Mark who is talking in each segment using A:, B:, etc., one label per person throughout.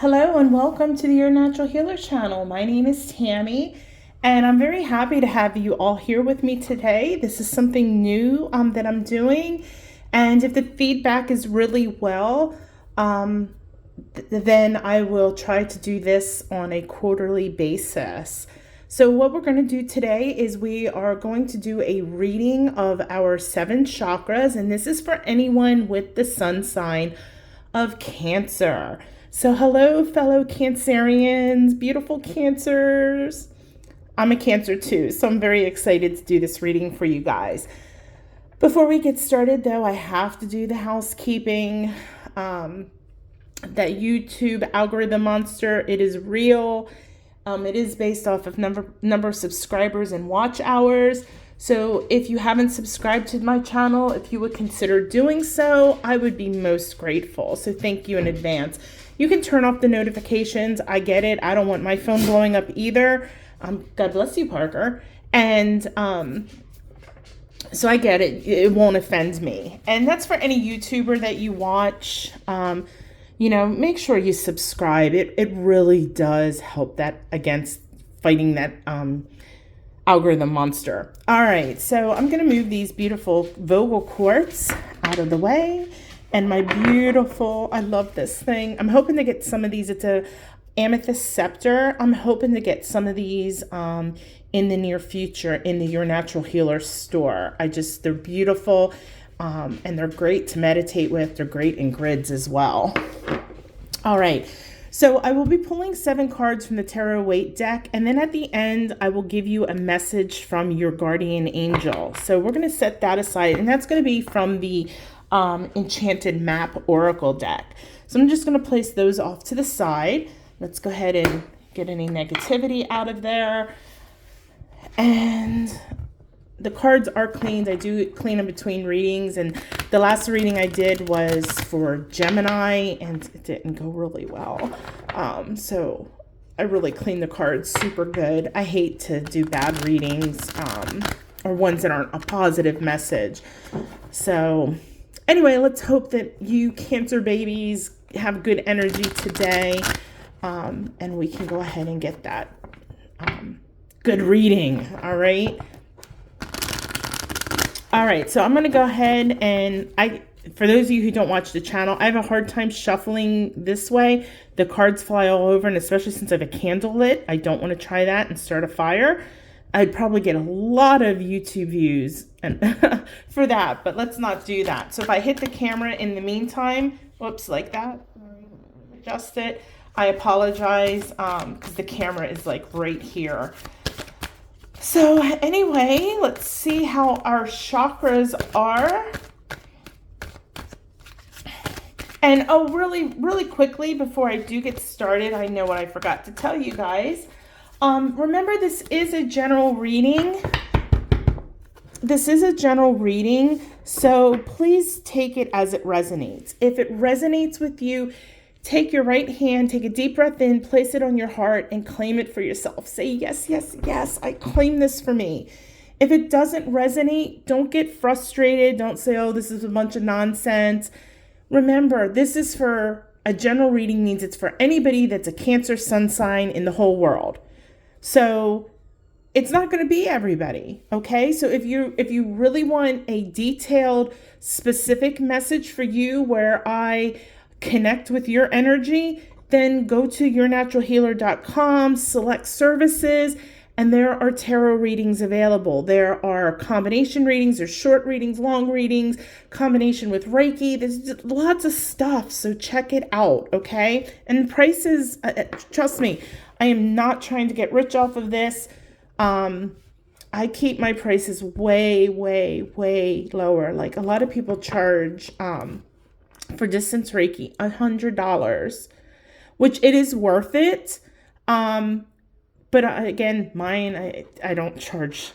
A: Hello and welcome to the Your Natural Healer channel. My name is Tammy and I'm very happy to have you all here with me today. This is something new that I'm doing, and if the feedback is really well, then I will try to do this on a quarterly basis. So what we're going to do today is we are going to do a reading of our 7 chakras, and this is for anyone with the sun sign of Cancer. So hello, fellow Cancerians, beautiful Cancers. I'm a Cancer too, so I'm very excited to do this reading for you guys. Before we get started, though, I have to do the housekeeping. That YouTube algorithm monster, it is real. It is based off of number of subscribers and watch hours. So if you haven't subscribed to my channel, if you would consider doing so, I would be most grateful. So thank you in advance. You can turn off the notifications. I get it. I don't want my phone blowing up either. God bless you, Parker. And so I get it. It won't offend me. And that's for any YouTuber that you watch. Make sure you subscribe. It really does help that against fighting that algorithm monster. All right, so I'm going to move these beautiful Vogel quartz out of the way. And my beautiful, I love this thing. I'm hoping to get some of these. It's a amethyst scepter. I'm hoping to get some of these in the near future in the Your Natural Healer store. They're beautiful and they're great to meditate with. They're great in grids as well. All right. So I will be pulling 7 cards from the Tarot Waite deck, and then at the end, I will give you a message from your guardian angel. So we're going to set that aside, and that's going to be from the Enchanted Map Oracle deck. So I'm just going to place those off to the side. Let's go ahead and get any negativity out of there. And the cards are cleaned. I do clean them between readings, and the last reading I did was for Gemini, and it didn't go really well. So I really cleaned the cards super good. I hate to do bad readings or ones that aren't a positive message. So anyway, let's hope that you Cancer babies have good energy today, and we can go ahead and get that good reading. All right. All right, so I'm going to go ahead and for those of you who don't watch the channel, I have a hard time shuffling this way. The cards fly all over, and especially since I have a candle lit, I don't want to try that and start a fire. I'd probably get a lot of YouTube views for that, but let's not do that. So if I hit the camera in the meantime, whoops, like that, adjust it. I apologize because the camera is like right here. So anyway, let's see how our chakras are. And really quickly before I do get started, I know what I forgot to tell you guys. Remember, this is a general reading. This is a general reading, so please take it as it resonates. If it resonates with you, take your right hand, take a deep breath in, place it on your heart, and claim it for yourself. Say, yes, yes, yes, I claim this for me. If it doesn't resonate, don't get frustrated. Don't say, oh, this is a bunch of nonsense. Remember, this is for a general reading, means it's for anybody that's a Cancer sun sign in the whole world. So it's not going to be everybody, okay? So if you really want a detailed, specific message for you where I connect with your energy, then go to yournaturalhealer.com, select services, and there are tarot readings available. There are combination readings, there's short readings, long readings, combination with Reiki. There's lots of stuff, so check it out, okay? And prices, trust me, I am not trying to get rich off of this. I keep my prices way, way, way lower. Like a lot of people charge for distance Reiki $100, which it is worth it. But again, mine, I don't charge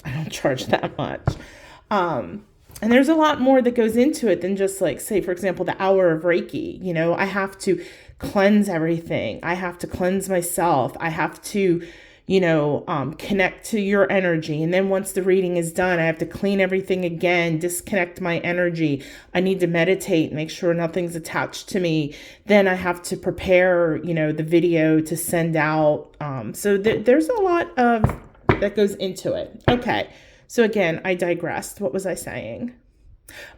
A: that much. And there's a lot more that goes into it than just like, say, for example, the hour of Reiki. I have to cleanse everything. I have to cleanse myself. I have to, connect to your energy. And then once the reading is done, I have to clean everything again, disconnect my energy. I need to meditate, make sure nothing's attached to me. Then I have to prepare, the video to send out. So there's a lot that goes into it. Okay. So again, I digressed. What was I saying?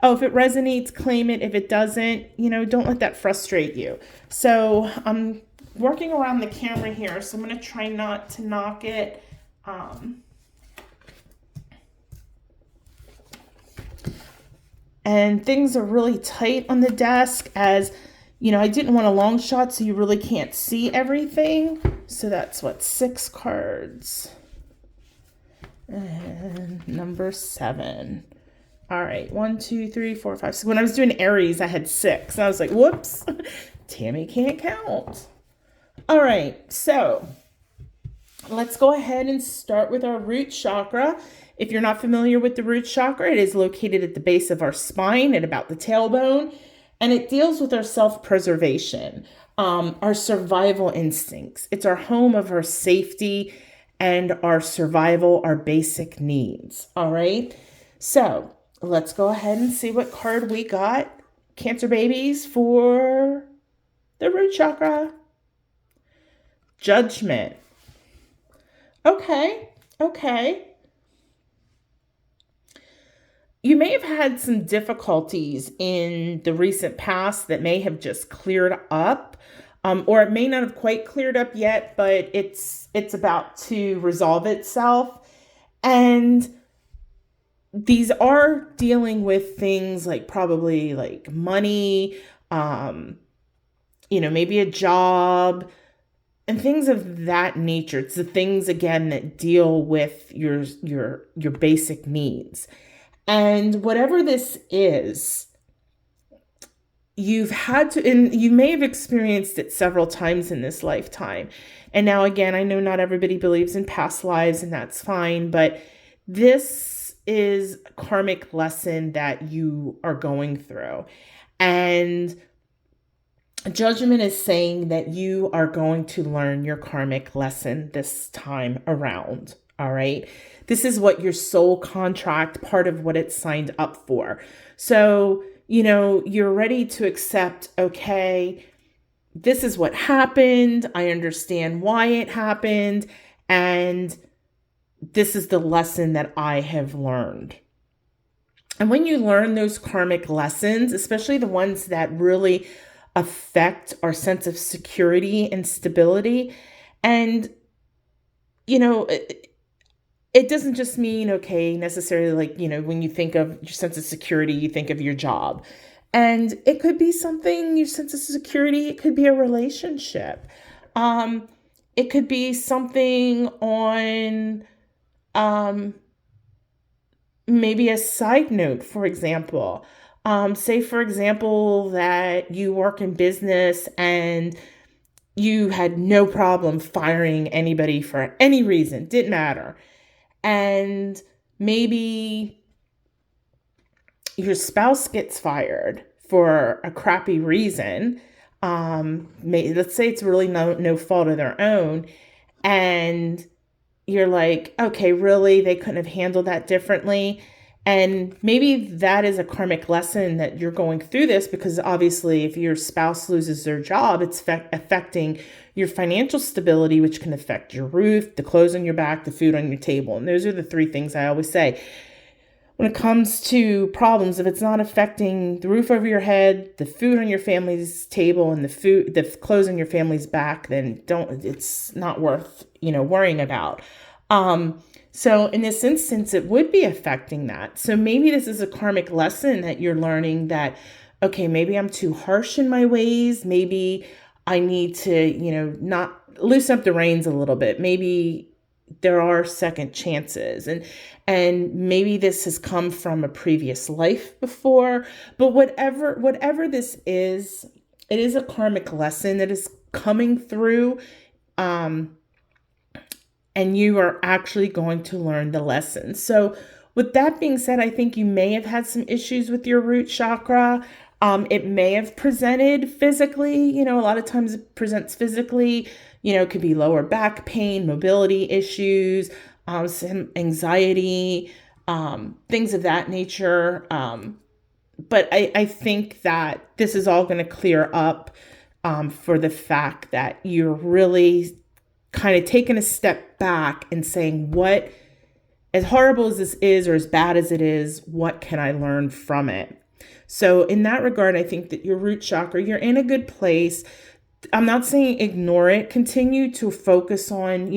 A: Oh, if it resonates, claim it. If it doesn't, don't let that frustrate you. So I'm working around the camera here, so I'm going to try not to knock it. And things are really tight on the desk, as I didn't want a long shot, so you really can't see everything. So that's 6 cards. And number 7. All right, 1, 2, 3, 4, 5, 6. When I was doing Aries, I had 6. I was like, whoops, Tammy can't count. All right, so let's go ahead and start with our root chakra. If you're not familiar with the root chakra, it is located at the base of our spine at about the tailbone, and it deals with our self-preservation, our survival instincts. It's our home of our safety and our survival, our basic needs. All right, so let's go ahead and see what card we got, Cancer babies, for the root chakra. Judgment. Okay. You may have had some difficulties in the recent past that may have just cleared up, or it may not have quite cleared up yet, but it's about to resolve itself. And these are dealing with things like probably like money, maybe a job, and things of that nature. It's the things, again, that deal with your basic needs. And whatever this is, you've had to, and you may have experienced it several times in this lifetime. And now, again, I know not everybody believes in past lives, and that's fine, but this is a karmic lesson that you are going through. And Judgment is saying that you are going to learn your karmic lesson this time around. All right. This is what your soul contract, part of what it's signed up for. So, you're ready to accept, okay, this is what happened. I understand why it happened. And this is the lesson that I have learned. And when you learn those karmic lessons, especially the ones that really affect our sense of security and stability, and, it doesn't just mean, okay, necessarily like, when you think of your sense of security, you think of your job. And it could be something, your sense of security, it could be a relationship. It could be something on, maybe a side note, for example. Say, for example, that you work in business and you had no problem firing anybody for any reason, didn't matter. And maybe your spouse gets fired for a crappy reason. Let's say it's really no fault of their own. And you're like, okay, really? They couldn't have handled that differently. And maybe that is a karmic lesson that you're going through this, because obviously if your spouse loses their job, it's affecting your financial stability, which can affect your roof, the clothes on your back, the food on your table. And those are the 3 things I always say. When it comes to problems, if it's not affecting the roof over your head, the food on your family's table, and the clothes on your family's back, then it's not worth, worrying about. So in this instance, it would be affecting that. So maybe this is a karmic lesson that you're learning that, okay, maybe I'm too harsh in my ways. Maybe I need to, not loosen up the reins a little bit. Maybe there are second chances, and maybe this has come from a previous life before. But whatever this is, it is a karmic lesson that is coming through. And you are actually going to learn the lesson. So with that being said, I think you may have had some issues with your root chakra. It may have presented physically, a lot of times it presents physically, it could be lower back pain, mobility issues, some anxiety, things of that nature. But I think that this is all going to clear up for the fact that you're really kind of taking a step back and saying, what, as horrible as this is or as bad as it is, what can I learn from it? So in that regard, I think that your root chakra, you're in a good place. I'm not saying ignore it. Continue to focus on,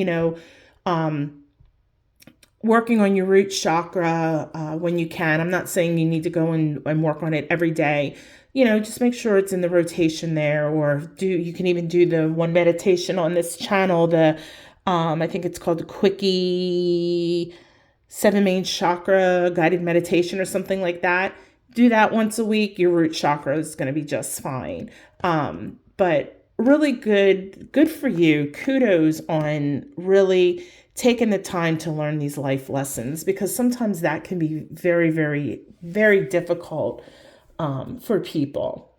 A: working on your root chakra when you can. I'm not saying you need to go and work on it every day. Just make sure it's in the rotation there, or you can even do the one meditation on this channel, I think it's called the Quickie 7 main chakra guided meditation or something like that. Do that once a week. Your root chakra is going to be just fine. But really good for you. Kudos on really taking the time to learn these life lessons, because sometimes that can be very, very, very difficult for people.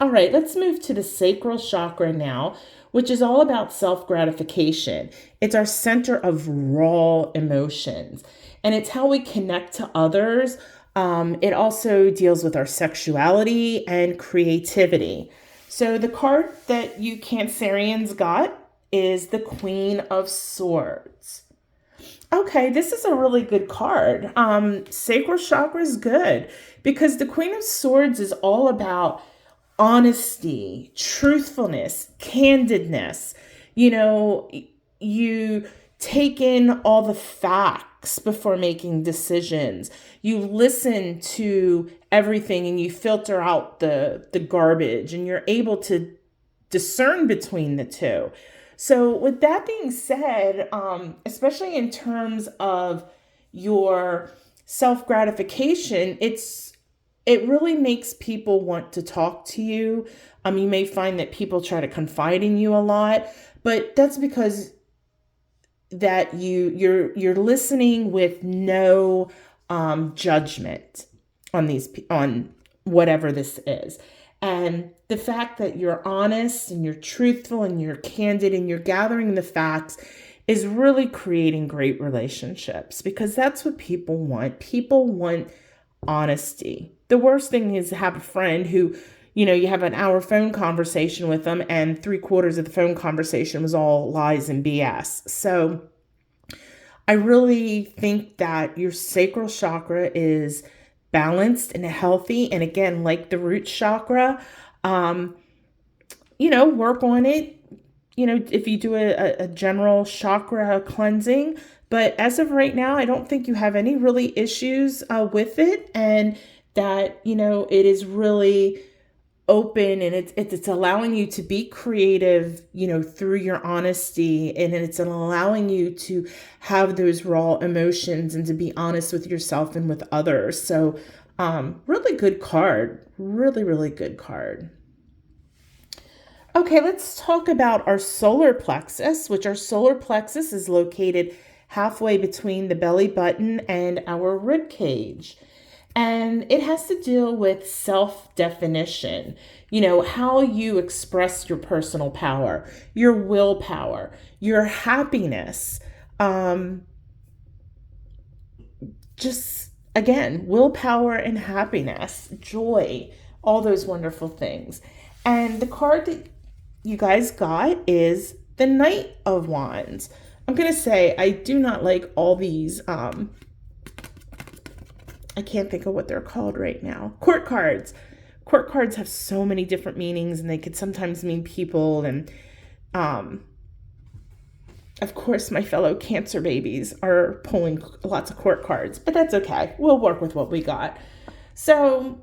A: All right, let's move to the sacral chakra now, which is all about self-gratification. It's our center of raw emotions, and it's how we connect to others. It also deals with our sexuality and creativity. So the card that you Cancerians got is the Queen of Swords. Okay, this is a really good card. Sacral chakra is good because the Queen of Swords is all about honesty, truthfulness, candidness. You take in all the facts before making decisions. You listen to everything and you filter out the garbage, and you're able to discern between the two. So with that being said, especially in terms of your self-gratification, it really makes people want to talk to you. You may find that people try to confide in you a lot, but that's because that you're listening with no judgment on whatever this is. And the fact that you're honest and you're truthful and you're candid and you're gathering the facts is really creating great relationships, because that's what people want. People want honesty. The worst thing is to have a friend who, you have an hour phone conversation with them and 3/4 of the phone conversation was all lies and BS. So I really think that your sacral chakra is balanced and healthy. And again, like the root chakra, work on it, if you do a general chakra cleansing. But as of right now, I don't think you have any really issues with it, and that, it is really open, and it's allowing you to be creative, through your honesty, and it's allowing you to have those raw emotions and to be honest with yourself and with others. So really good card. Really, really good card. Okay, let's talk about our solar plexus, which our solar plexus is located halfway between the belly button and our rib cage. And it has to deal with self-definition, how you express your personal power, your willpower, your happiness. Just, again, willpower and happiness, joy, all those wonderful things. And the card that you guys got is the Knight of Wands. I'm going to say I do not like all these I can't think of what they're called right now. Court cards. Court cards have so many different meanings, and they could sometimes mean people. And of course, my fellow Cancer babies are pulling lots of court cards, but that's okay. We'll work with what we got. So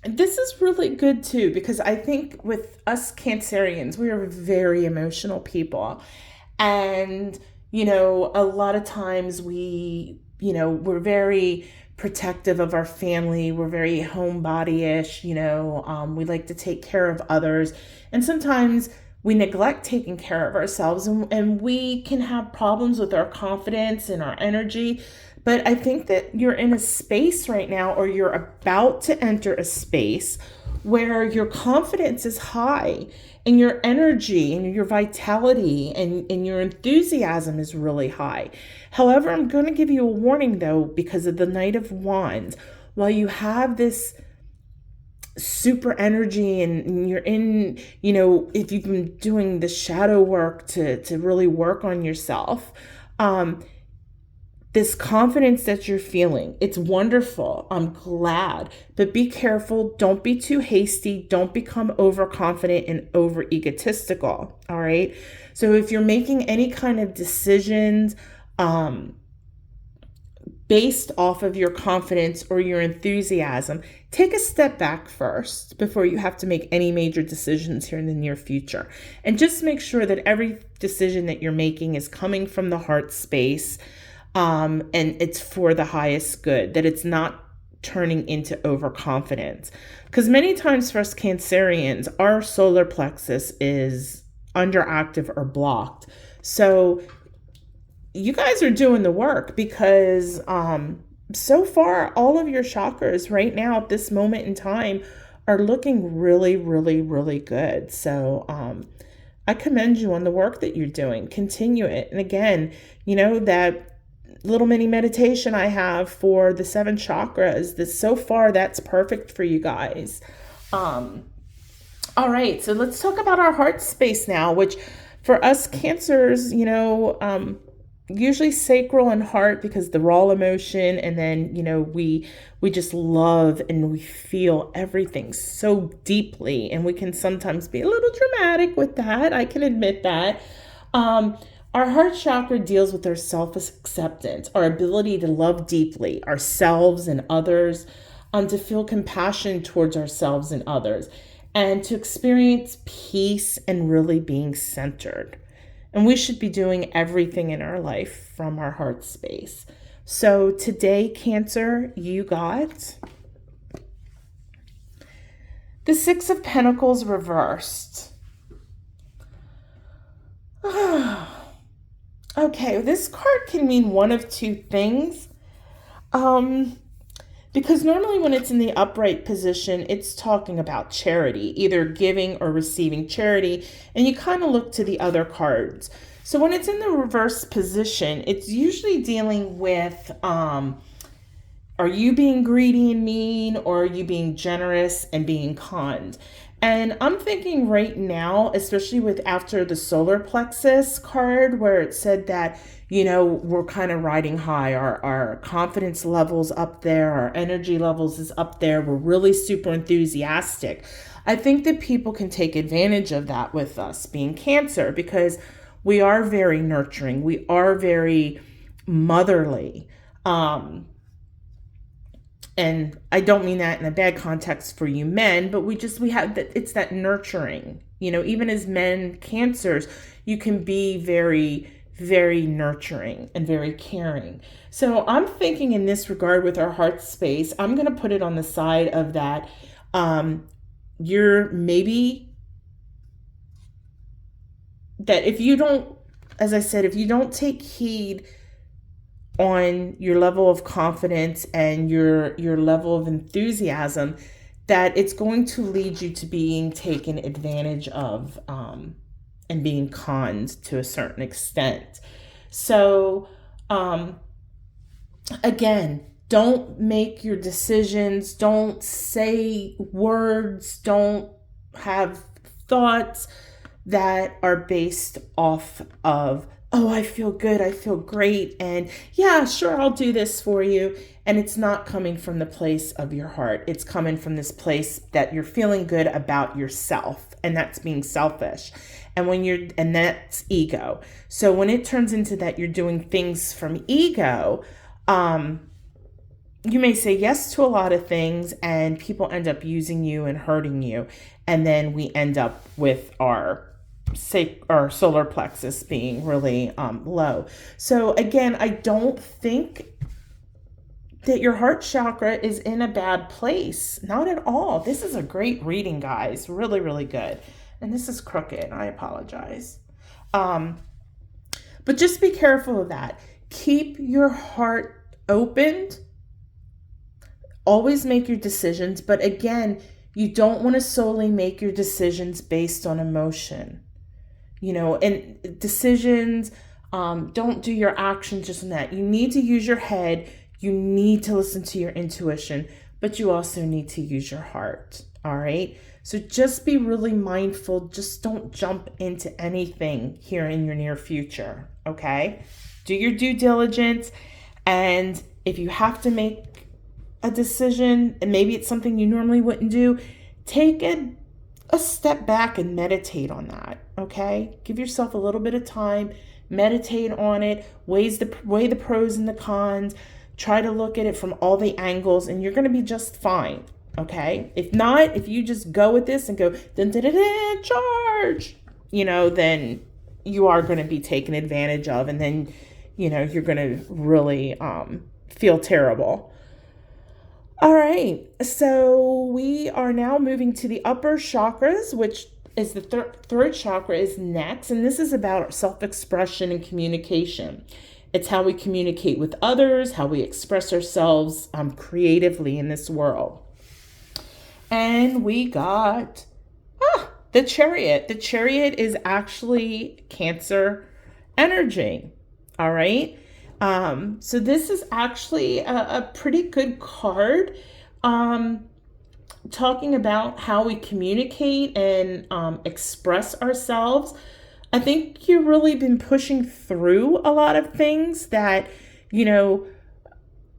A: this is really good too, because I think with us Cancerians, we are very emotional people. And, a lot of times we're very protective of our family. We're very homebody-ish, we like to take care of others. And sometimes we neglect taking care of ourselves, and we can have problems with our confidence and our energy. But I think that you're in a space right now, or you're about to enter a space where your confidence is high and your energy and your vitality and your enthusiasm is really high. However, I'm going to give you a warning though, because of the Knight of Wands. While you have this super energy and you're in, if you've been doing the shadow work to really work on yourself, this confidence that you're feeling, it's wonderful. I'm glad, but be careful. Don't be too hasty. Don't become overconfident and over egotistical. All right. So if you're making any kind of decisions, based off of your confidence or your enthusiasm, take a step back first before you have to make any major decisions here in the near future. And just make sure that every decision that you're making is coming from the heart space, and it's for the highest good, that it's not turning into overconfidence. Because many times for us Cancerians, our solar plexus is underactive or blocked. So you guys are doing the work, because so far all of your chakras right now at this moment in time are looking really, really, really good. So I commend you on the work that you're doing. Continue it. And again, that little mini meditation I have for the 7 chakras, so far that's perfect for you guys. All right, so let's talk about our heart space now, which for us Cancers, usually sacral and heart, because the raw emotion, and then we just love and we feel everything so deeply, and we can sometimes be a little dramatic with that. I can admit that. Our heart chakra deals with our self-acceptance, our ability to love deeply ourselves and others, to feel compassion towards ourselves and others, and to experience peace and really being centered. And we should be doing everything in our life from our heart space. So today, Cancer, you got the 6 of Pentacles reversed. Okay, this card can mean one of two things. Because normally when it's in the upright position, it's talking about charity, either giving or receiving charity, and you kind of look to the other cards. So when it's in the reverse position, it's usually dealing with, are you being greedy and mean, or are you being generous and being kind? And I'm thinking right now, especially with after the solar plexus card, where it said that, we're kind of riding high, our confidence levels up there, our energy levels is up there, we're really super enthusiastic. I think that people can take advantage of that with us being Cancer, because we are very nurturing, we are very motherly. And I don't mean that in a bad context for you men, but we have that, it's that nurturing, even as men, Cancers, you can be very, very nurturing and very caring. So I'm thinking in this regard with our heart space, I'm going to put it on the side of that. You're maybe that if you don't, as I said, if you don't take heed on your level of confidence and your level of enthusiasm, that it's going to lead you to being taken advantage of, and being conned to a certain extent. So again, don't make your decisions, don't say words, don't have thoughts that are based off of, oh, I feel good, I feel great, and yeah, sure, I'll do this for you. And it's not coming from the place of your heart. It's coming from this place that you're feeling good about yourself, and that's being selfish. And that's ego. So when it turns into that you're doing things from ego, you may say yes to a lot of things, and people end up using you and hurting you. And then we end up with our solar plexus being really low. So again, I don't think that your heart chakra is in a bad place. Not at all. This is a great reading, guys. Really, really good. And this is crooked. I apologize. But just be careful of that. Keep your heart opened. Always make your decisions, but again, you don't want to solely make your decisions based on emotion. And decisions, don't do your actions just on that. You need to use your head. You need to listen to your intuition, but you also need to use your heart. All right. So just be really mindful. Just don't jump into anything here in your near future. Okay. Do your due diligence. And if you have to make a decision, and maybe it's something you normally wouldn't do, take a step back and meditate on that. Okay. Give yourself a little bit of time, meditate on it, weigh the pros and the cons, try to look at it from all the angles, and you're going to be just fine. Okay. If not, if you just go with this and go, dun, dun, dun, dun, charge, then you are going to be taken advantage of. And then, you're going to really feel terrible. All right. So we are now moving to the upper chakras, which is the third chakra is next. And this is about self-expression and communication. It's how we communicate with others, how we express ourselves creatively in this world. And we got the Chariot. The Chariot is actually Cancer energy. All right. So this is actually a pretty good card, talking about how we communicate and express ourselves. I think you've really been pushing through a lot of things that,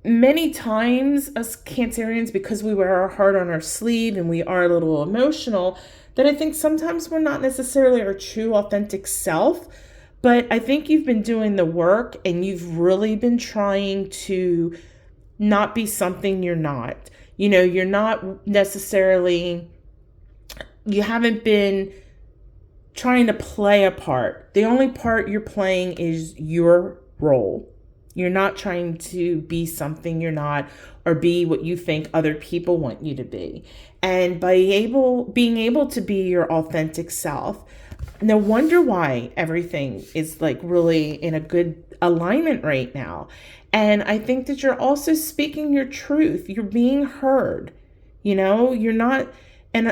A: many times us Cancerians, because we wear our heart on our sleeve and we are a little emotional, that I think sometimes we're not necessarily our true authentic self. But I think you've been doing the work and you've really been trying to not be something you're not. You're not necessarily, you haven't been trying to play a part. The only part you're playing is your role. You're not trying to be something you're not or be what you think other people want you to be. And by being able to be your authentic self, no wonder why everything is like really in a good alignment right now. And I think that you're also speaking your truth. You're being heard. You're not, and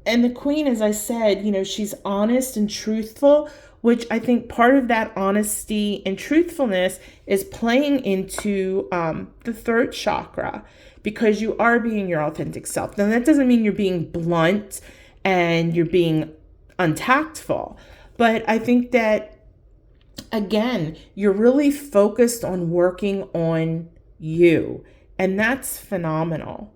A: the Queen, as I said, she's honest and truthful, which I think part of that honesty and truthfulness is playing into the third chakra, because you are being your authentic self. Now, that doesn't mean you're being blunt and you're being untactful, but I think that, again, you're really focused on working on you, and that's phenomenal,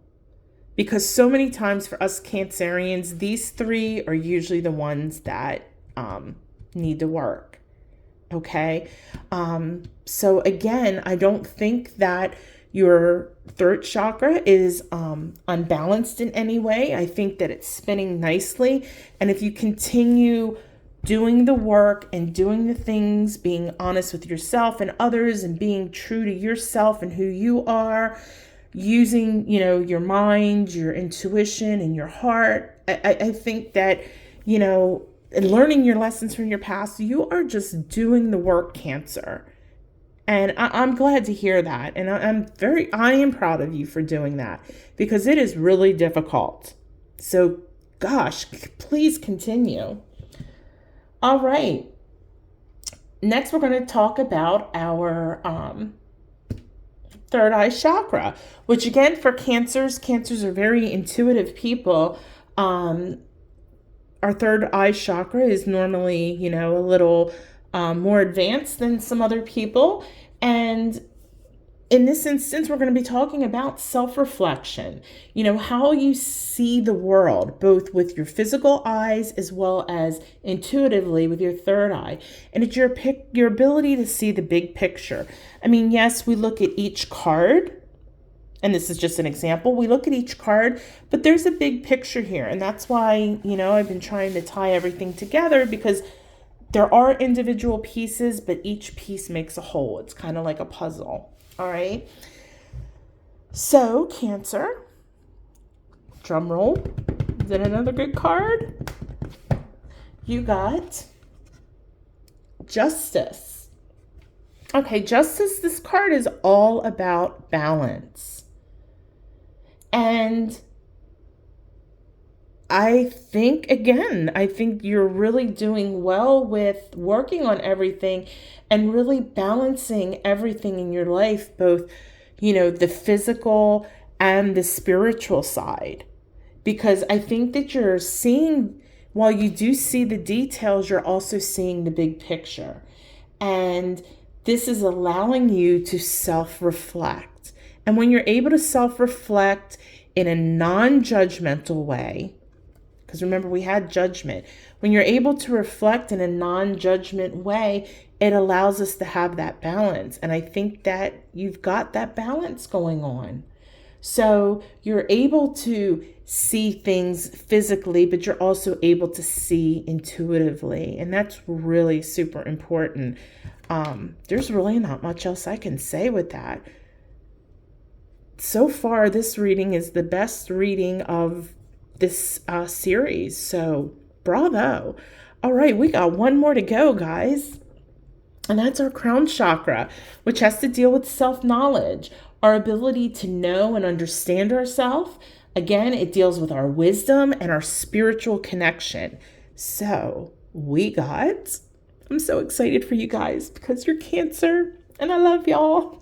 A: because so many times for us Cancerians, these three are usually the ones that need to work. Okay. So again, I don't think that your third chakra is unbalanced in any way. I think that it's spinning nicely. And if you continue doing the work and doing the things, being honest with yourself and others, and being true to yourself and who you are, using, your mind, your intuition, and your heart, I think that, and learning your lessons from your past, you are just doing the work, Cancer. And I'm glad to hear that. And I am proud of you for doing that, because it is really difficult. So, gosh, please continue. All right. Next, we're going to talk about our third eye chakra, which again, for Cancers are very intuitive people. Our third eye chakra is normally, a little more advanced than some other people. And in this instance, we're going to be talking about self-reflection, how you see the world, both with your physical eyes as well as intuitively with your third eye. And it's your ability to see the big picture. I mean, yes, we look at each card, and this is just an example. We look at each card, but there's a big picture here. And that's why, I've been trying to tie everything together, because there are individual pieces, but each piece makes a whole. It's kind of like a puzzle. All right. So, Cancer, drum roll. Is that another good card? You got Justice. Okay, Justice, this card is all about balance. And I think, again, I think you're really doing well with working on everything and really balancing everything in your life, both, the physical and the spiritual side. Because I think that you're seeing, while you do see the details, you're also seeing the big picture. And this is allowing you to self-reflect. And when you're able to self-reflect in a non-judgmental way, because remember, we had judgment. When you're able to reflect in a non-judgment way, it allows us to have that balance. And I think that you've got that balance going on. So you're able to see things physically, but you're also able to see intuitively. And that's really super important. There's really not much else I can say with that. So far, this reading is the best reading of this series. So bravo. All right, we got one more to go, guys. And that's our crown chakra, which has to deal with self-knowledge, our ability to know and understand ourselves. Again, it deals with our wisdom and our spiritual connection. So I'm so excited for you guys because you're Cancer and I love y'all.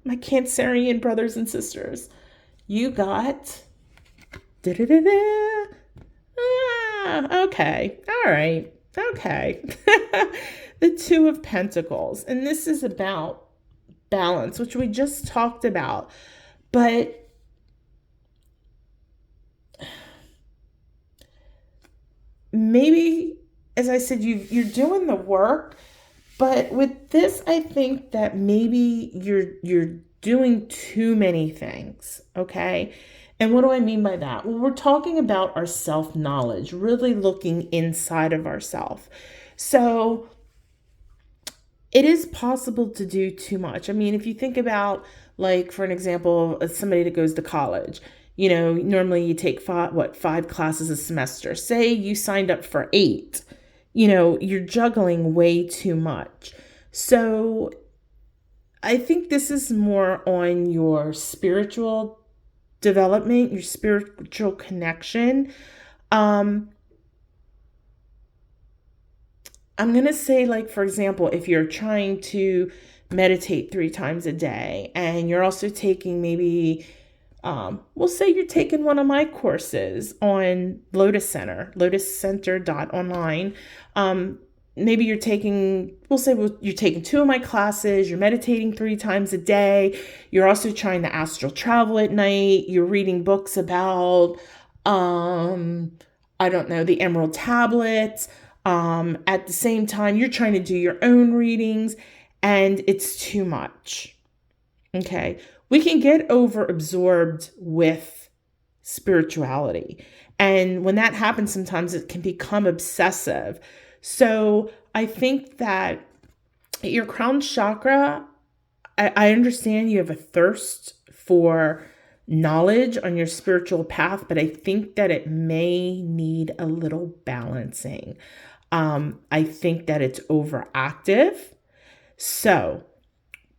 A: My Cancerian brothers and sisters. You got okay. All right. Okay. The Two of Pentacles. And this is about balance, which we just talked about. But maybe, as I said, you're doing the work. But with this, I think that maybe you're doing too many things. Okay. And what do I mean by that? Well, we're talking about our self-knowledge, really looking inside of ourselves. So it is possible to do too much. I mean, if you think about, like, for an example, somebody that goes to college, normally you take five classes a semester. Say you signed up for 8, you're juggling way too much. So I think this is more on your spiritual development, your spiritual connection. I'm going to say, like, for example, if you're trying to meditate 3 times a day and you're also taking maybe, we'll say you're taking one of my courses on lotuscenter.online. Maybe you're taking 2 of my classes, you're meditating 3 times a day, you're also trying to astral travel at night, you're reading books about, I don't know, the Emerald Tablets. At the same time, you're trying to do your own readings, and it's too much. Okay. We can get over-absorbed with spirituality. And when that happens, sometimes it can become obsessive. So I think that your crown chakra, I understand you have a thirst for knowledge on your spiritual path, but I think that it may need a little balancing. I think that it's overactive. So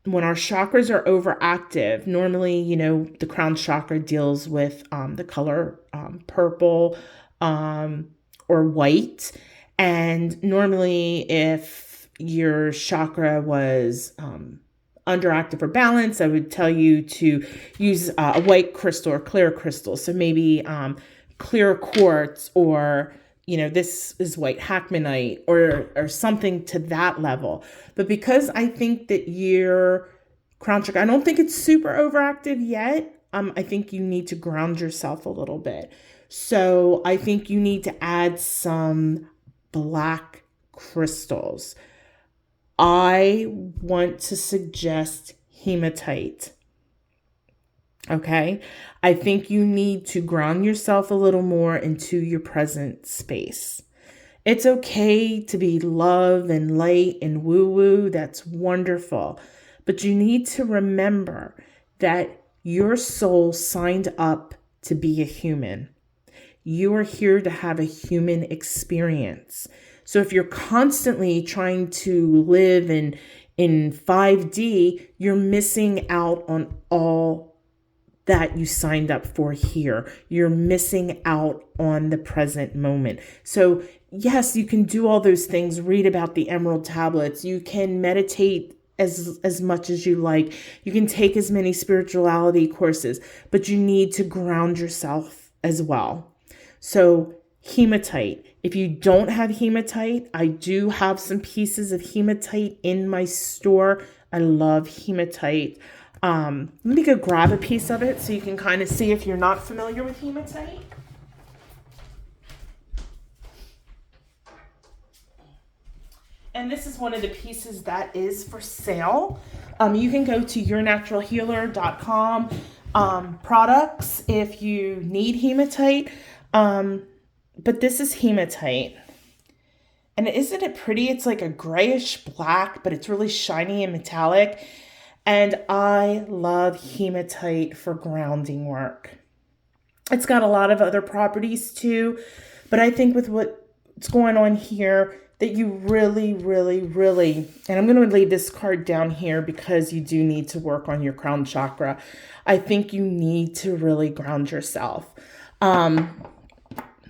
A: when our chakras are overactive, normally, the crown chakra deals with the color purple or white. And normally, if your chakra was underactive or balanced, I would tell you to use a white crystal or clear crystal. So maybe clear quartz, or this is white hackmanite, or something to that level. But because I think that your crown chakra, I don't think it's super overactive yet. I think you need to ground yourself a little bit. So I think you need to add some black crystals. I want to suggest hematite. Okay. I think you need to ground yourself a little more into your present space. It's okay to be love and light and woo-woo. That's wonderful. But you need to remember that your soul signed up to be a human. You are here to have a human experience. So if you're constantly trying to live In 5D, you're missing out on all that you signed up for here. You're missing out on the present moment. So yes, you can do all those things, read about the emerald tablets. You can meditate as much as you like. You can take as many spirituality courses, but you need to ground yourself as well. So hematite. If you don't have hematite, I do have some pieces of hematite in my store. I love hematite. Let me go grab a piece of it so you can kind of see if you're not familiar with hematite. And this is one of the pieces that is for sale. You can go to yournaturalhealer.com products if you need hematite. But this is hematite. And isn't it pretty? It's like a grayish black, but it's really shiny and metallic. And I love hematite for grounding work. It's got a lot of other properties too, but I think with what's going on here, that you really, really, really, and I'm going to leave this card down here because you do need to work on your crown chakra. I think you need to really ground yourself.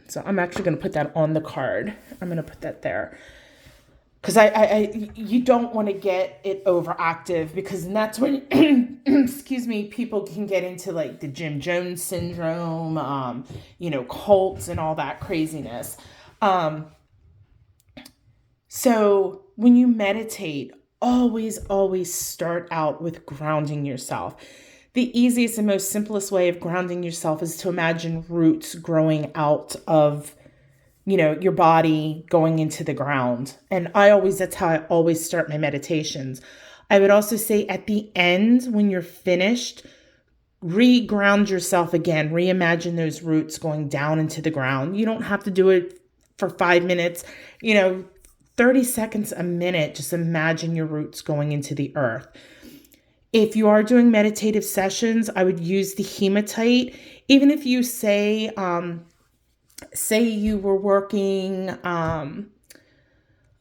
A: So I'm actually going to put that on the card. I'm going to put that there. Because you don't want to get it overactive, because that's when, excuse me, people can get into like the Jim Jones syndrome, cults and all that craziness. So when you meditate, always start out with grounding yourself. The easiest and most simplest way of grounding yourself is to imagine roots growing out of your body, going into the ground. And that's how I always start my meditations. I would also say at the end, when you're finished, re-ground yourself again. Reimagine those roots going down into the ground. You don't have to do it for 5 minutes, 30 seconds, a minute. Just imagine your roots going into the earth. If you are doing meditative sessions, I would use the hematite. Even if you say you were working, I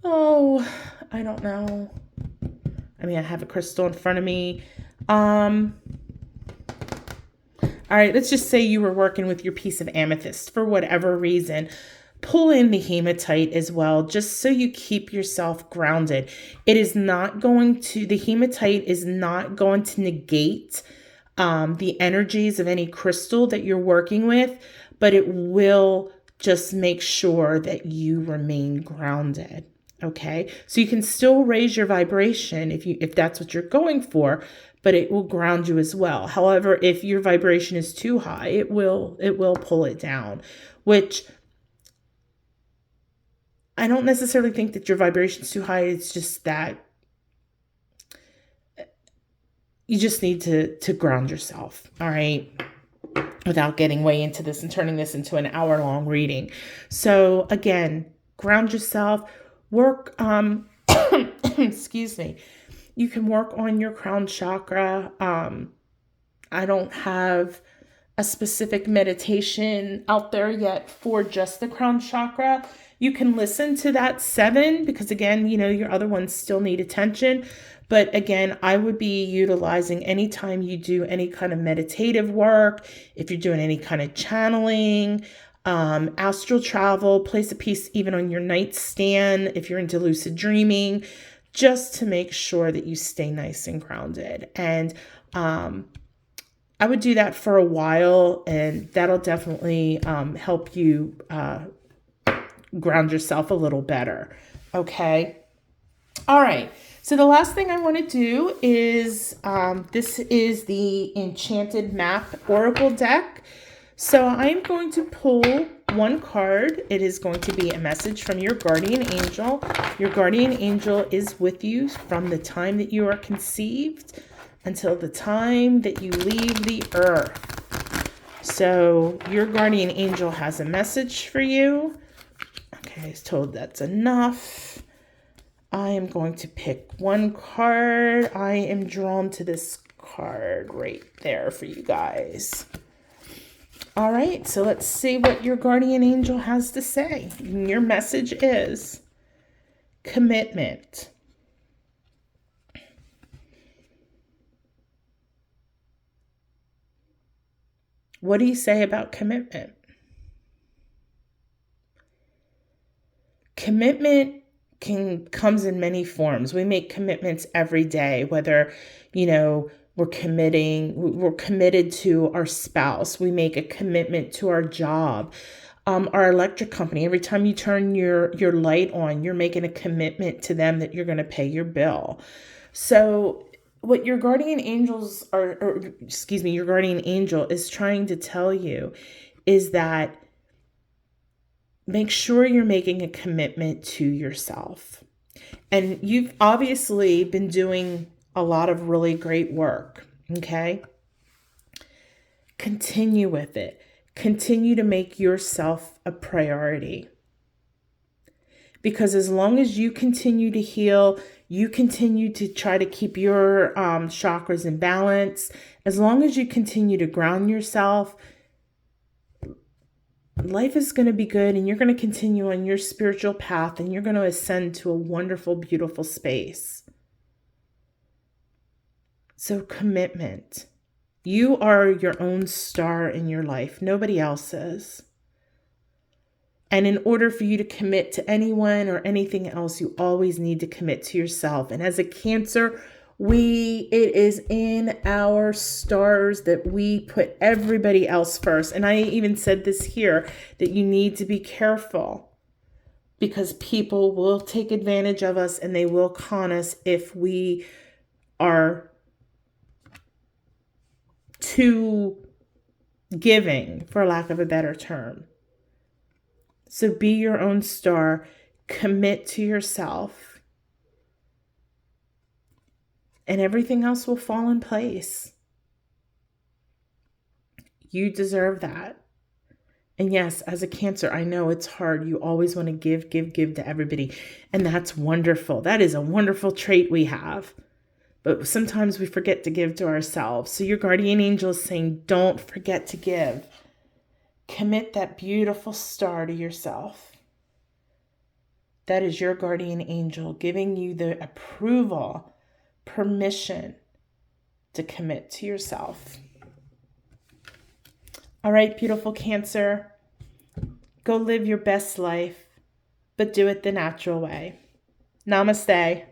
A: don't know. I have a crystal in front of me. All right, let's just say you were working with your piece of amethyst for whatever reason. Pull in the hematite as well, just so you keep yourself grounded. The hematite is not going to negate the energies of any crystal that you're working with, but it will just make sure that you remain grounded. Okay, so you can still raise your vibration if that's what you're going for, but it will ground you as well. However, if your vibration is too high, it will pull it down, which I don't necessarily think that your vibration is too high. It's just that you just need to ground yourself. All right, without getting way into this and turning this into an hour-long reading. So again, ground yourself, work, excuse me, you can work on your crown chakra. I don't have a specific meditation out there yet for just the crown chakra. You can listen to that 7 because again, your other ones still need attention. But again, I would be utilizing anytime you do any kind of meditative work, if you're doing any kind of channeling, astral travel, place a piece even on your nightstand if you're into lucid dreaming, just to make sure that you stay nice and grounded. And I would do that for a while, and that'll definitely help you ground yourself a little better. Okay. All right. So the last thing I want to do is, this is the Enchanted Map Oracle deck. So I'm going to pull one card. It is going to be a message from your guardian angel. Your guardian angel is with you from the time that you are conceived until the time that you leave the earth. So your guardian angel has a message for you. Okay, I was told that's enough. I am going to pick one card. I am drawn to this card right there for you guys. All right, so let's see what your guardian angel has to say. Your message is commitment. What do you say about commitment? Commitment comes in many forms. We make commitments every day, whether, we're committed to our spouse. We make a commitment to our job. Our electric company, every time you turn your light on, you're making a commitment to them that you're going to pay your bill. So what your guardian angels your guardian angel is trying to tell you is that make sure you're making a commitment to yourself. And you've obviously been doing a lot of really great work, okay? Continue with it. Continue to make yourself a priority. Because as long as you continue to heal, you continue to try to keep your chakras in balance, as long as you continue to ground yourself, life is going to be good, and you're going to continue on your spiritual path, and you're going to ascend to a wonderful, beautiful space. So commitment. You are your own star in your life. Nobody else is. And in order for you to commit to anyone or anything else, you always need to commit to yourself. And as a Cancer, it is in our stars that we put everybody else first. And I even said this here, that you need to be careful, because people will take advantage of us and they will con us if we are too giving, for lack of a better term. So be your own star, commit to yourself, and everything else will fall in place. You deserve that. And yes, as a Cancer, I know it's hard. You always want to give to everybody. And that's wonderful. That is a wonderful trait we have. But sometimes we forget to give to ourselves. So your guardian angel is saying, don't forget to give. Commit that beautiful star to yourself. That is your guardian angel giving you the approval, permission to commit to yourself. All right, beautiful Cancer, go live your best life, but do it the natural way. Namaste.